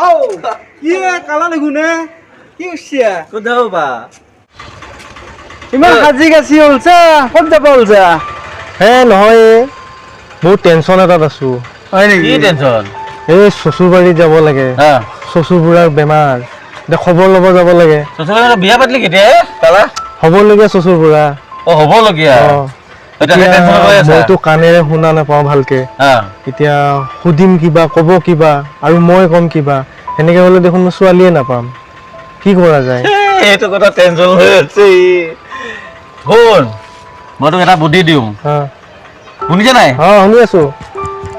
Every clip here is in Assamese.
আও কি কালা দেখুনে কি হইছে ক'ত যাব বা ইমান সাজি গাছি হলছা ক'ত যাব হলছা হে নহয় বহুত টেনচন এটাত আছো হয় নেকি কি টেনচন এই শ্বশুৰবাৰীত যাব লাগে শ্বশুৰ বুঢ়াৰ বেমাৰ এতিয়া খবৰ ল'ব যাব লাগে শ্বশুৰবাৰীত বিয়া পাতিলি কেতিয়া কালা হ'বলগীয়া শ্বশুৰ বুঢ়া হ'বলগীয়া মইতো কাণেৰে শুনা নাপাওঁ ভালকে এতিয়া সুধিম কিবা ক'ব কিবা আৰু মই ক'ম কিবা সেনেকে হ'লে দেখোন মই ছোৱালীয়ে নাপাম কি কৰা যায় এইটো কথা টেনচন হৈ আছে শুন মই তোক এটা বুদ্ধি দিওঁ শুনিছে নাই শুনি আছো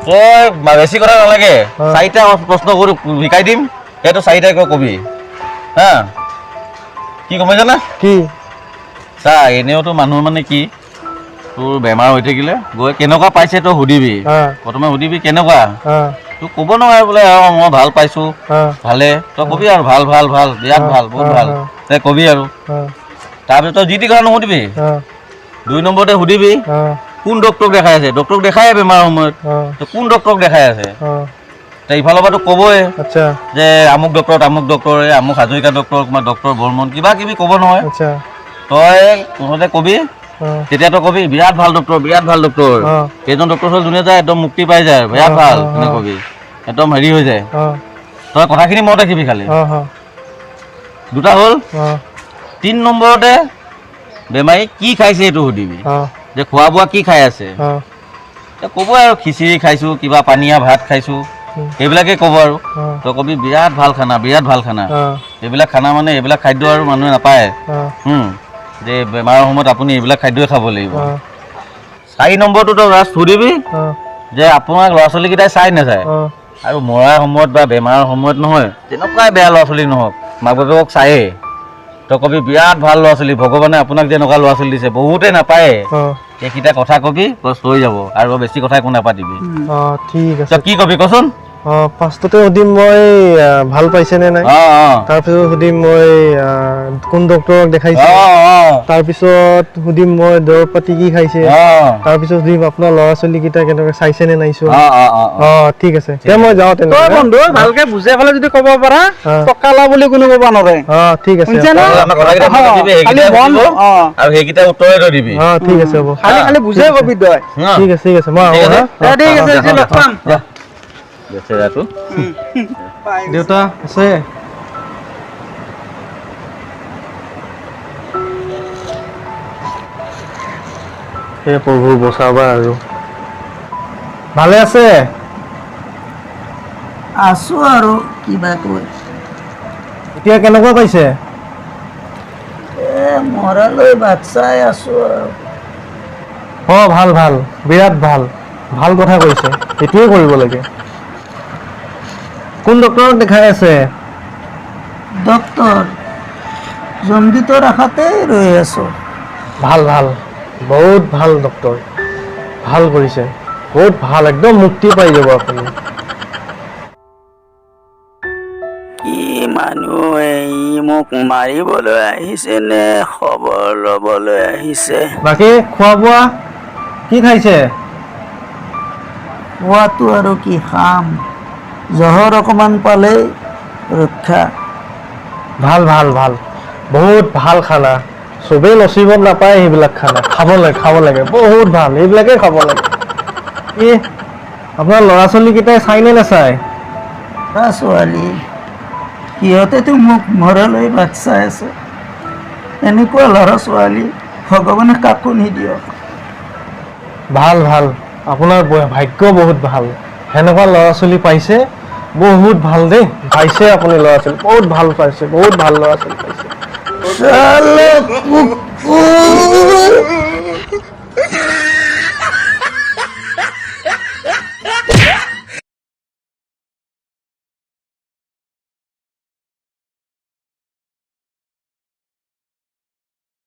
তই বেছি কথা নালাগে 4টা প্ৰশ্ন কৰি শিকাই দিম সেইটো 4টাই কবি হা কি গম পাইছা না কি চা এনেওতো মানুহ মানে কি তোৰ বেমাৰ হৈ থাকিলে গৈ কেনেকুৱা পাইছে তই সুধিবি প্ৰথমে সুধিবি কেনেকুৱা তোক ক'ব নোৱাৰে বোলে মই ভাল পাইছো ভালে তই কবি আৰু ভাল ভাল ভাল বিৰাট ভাল বহুত ভাল তই কবি আৰু তাৰপিছত তই যি টি কথা নুসুধিবি 2 নম্বৰতে সুধিবি কোন ডক্টৰক দেখাই আছে ডক্টৰক দেখাই বেমাৰৰ সময়ত তই কোন ডক্টৰক দেখাই আছে তই ইফালৰ পৰা তোক ক'বই যে আমুক ডক্টৰ আমুক হাজৰিকা ডক্টৰ তোমাৰ ডক্টৰ বৰ্মন কিবা কিবি ক'ব নহয় তই তহঁতে কবি তেতিয়া তই কবি বিৰাট ভাল ডক্টৰ এইজন ডক্টৰ হ'ল যোনে যায় একদম মুক্তি পাই যায় বিৰাট ভাল এনে কবি একদম হেৰি হৈ যায় তই কথাখিনি মনত ৰাখিবি খালি 2টা হ'ল 3 নম্বৰতে বেমাৰী কি খাইছে এইটো সুধিবি যে খোৱা বোৱা কি খাই আছে ক'ব আৰু খিচিৰি খাইছো কিবা পানীয়া ভাত খাইছো এইবিলাকে ক'ব আৰু তই কবি বিৰাট ভাল খানা এইবিলাক খানা মানে এইবিলাক খাদ্য আৰু মানুহে নাপায় যে বেমাৰৰ সময়ত আপুনি এইবিলাক খাদ্যই খাব লাগিব 4 নম্বৰটো তই ৰাষ্ট সুধিবি যে আপোনাক ল'ৰা ছোৱালীকেইটাই চাই নাচায় আৰু মৰাৰ সময়ত বা বেমাৰৰ সময়ত নহয় তেনেকুৱাই বেয়া ল'ৰা ছোৱালী নহওক মাক বাপেকক চায়েই তই কবি বিৰাট ভাল ল'ৰা ছোৱালী ভগৱানে আপোনাক যেনেকুৱা ল'ৰা ছোৱালী দিছে বহুতে নাপায় সেইকেইটা কথা কবি বছ হৈ যাব আৰু বেছি কথা একো নাপাতিবি ঠিক আছে কি কবি কচোন ফাৰ্ষ্টতে সুধিম মই ভাল পাইছে নে নাই তাৰপিছত সুধিম মই কোন ডক্টৰক দেখাইছে তাৰপিছত সুধিম মই দৰৱ পাতি কি খাইছে তাৰপিছত সুধিম আপোনাৰ ল'ৰা ছোৱালীকেইটা কেনেকৈ চাইছে নে নাইছো ঠিক আছে এতিয়া মই যাওঁ তেনেকৈ বন্ধু ভালকে বুজাই পেলাই যদি ক'ব পাৰা টকালা বুলি কোনো ক'ব নোৱাৰে ঠিক আছে আৰু সেইকেইটা উত্তৰে তই দিবি ঠিক আছে হ'ব খালি বুজাই কবি তই ঠিক আছে মই আহোঁ ঠিক আছে লগ পাম বেচেৰাটো দেউতা আছে হে প্ৰভু বচাবা আৰু ভালে আছে আছো আৰু কিবা কৈ এতিয়া কেনেকুৱা পাইছে মৰালৈ ভাত চাই আছো আৰু ভাল ভাল বিৰাট ভাল কথা কৈছে এইটোৱে কৰিব লাগে কোন ডক্টৰক দেখাই আছে ডক্টৰ জন্দিতৰ আশাতে ৰৈ আছো ভাল বহুত ভাল ডক্টৰ ভাল কৰিছে বহুত ভাল একদম মুক্তি পাই যাব আপুনি কি মানুহ ই মোক মাৰিবলৈ আহিছে নে খবৰ ল'বলৈ আহিছে বাকী খোৱা বোৱা কি খাইছে খোৱাটো আৰু কি খাম জহৰ অকমান পালেই ৰক্ষা ভাল বহুত ভাল খানা চবেই নচিবত নাপায় সেইবিলাক খানা খাব লাগে বহুত ভাল এইবিলাকে খাব লাগে আপোনাৰ ল'ৰা ছোৱালীকেইটাই চাইনে নাচায় ল'ৰা ছোৱালী সিহঁতেতো মোক মৰালৈ ভাত চাই আছে এনেকুৱা ল'ৰা ছোৱালী ভগৱানে কাকো নিদিয়ক ভাল আপোনাৰ ভাগ্য বহুত ভাল সেনেকুৱা ল'ৰা ছোৱালী পাইছে বহুত ভাল দেই পাইছে আপুনি ল'ৰা ছোৱালী বহুত ভাল পাইছে বহুত ভাল ল'ৰা ছোৱালী পাইছে